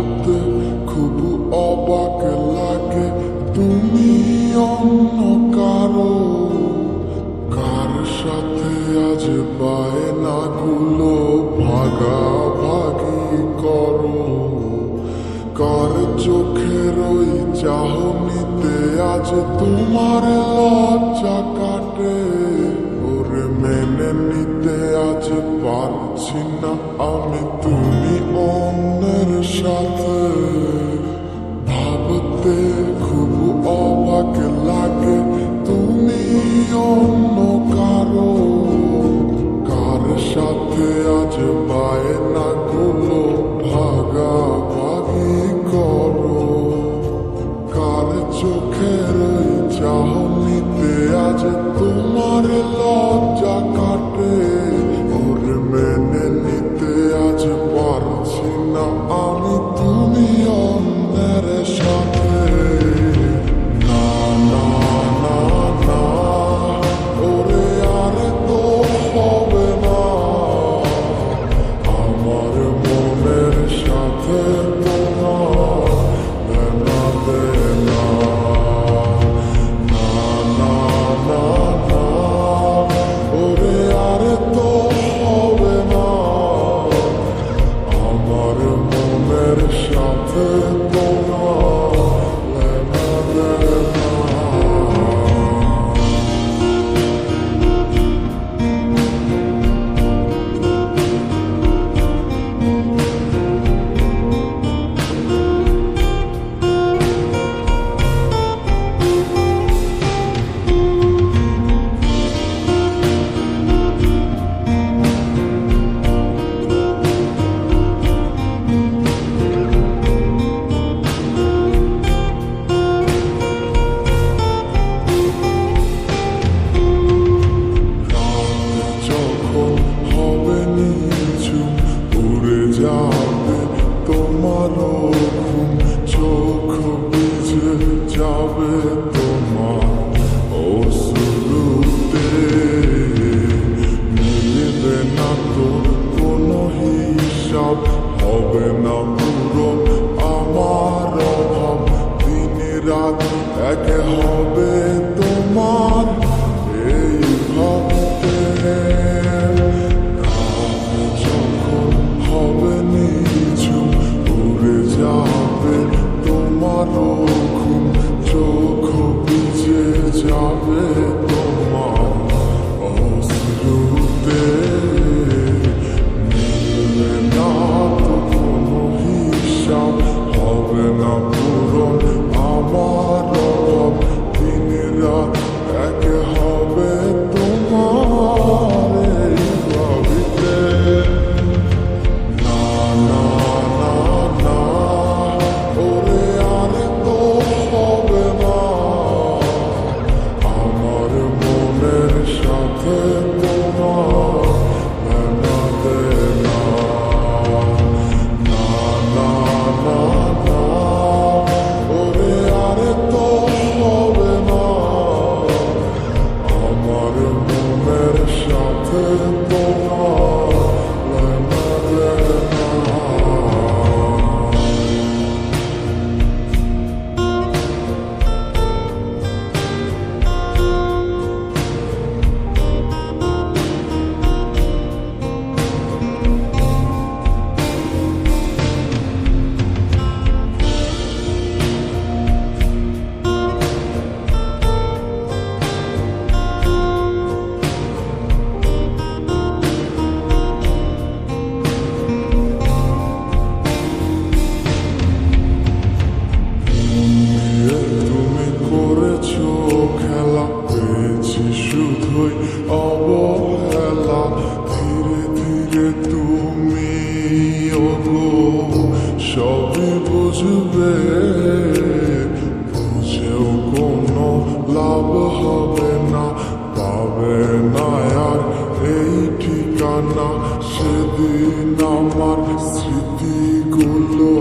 ভাবতে খুব অবাক লাগে তুমি অন্য কারো কার সাথে আজ বায়নাগুলো ভাগাভাগি করো কার চোখের ওই চাহনিতে আজ তোমার লজ্জা কাটে ওরে মেনে নিতে আজ পারছি না আমি তুমি অন্যের সাথে ভাবতে খুব অবাক লাগে তুমি অন্য কারো কার সাথে আজ বায়নাগুলো ভাগাভাগি করো কার চোখের ওই চাহনিতে আজ তোমার লজ্জা কাটে ওরে মেনে নিতে আজ পারছি না আমি তুমি অন্যের সাথে না না না না ওরে আর তো হবে না আমার মনের সাথে তোমার দেনা দেনা না না না না ওরে আর তো হবে না আমার মনের সাথে তোমার দেনা দেনা যখন হবে নিচু উড়ে যাবে তোমার ঘুম চোখ ভিজে যাবে তোমার অশ্রুতে মিলবে না তোর কোনো হিসাব হবে না পুরো আমার অভাব দিন রাত এক হবে তোমার এই ভাবতে যখন হবে নিচু উড়ে যাবে তোমার ঘুম চোখ ভিজে যাবে তোমার অশ্রুতে মিলবে না তো কোনো হিসাব হবে না পূরণ আমার অভাব দিন রাত এক হবে তোমার এই ভাবিতে না না না না ওরে আর তো হবে না আমার মনের সাথে তোমার দেনা দেনা না না না না ওরে আর তো হবে না আমার মনের সাথে তোমার দেনা দেনা তুমি করেছো খেলা পেয়েছি শুধুই অবহেলা ধীরে ধীরে তুমি ওগো সবই বুঝবে বুঝেও কোনো লাভ হবে না পাবে না আর এই ঠিকানা সেদিন আমার স্মৃতিগুলো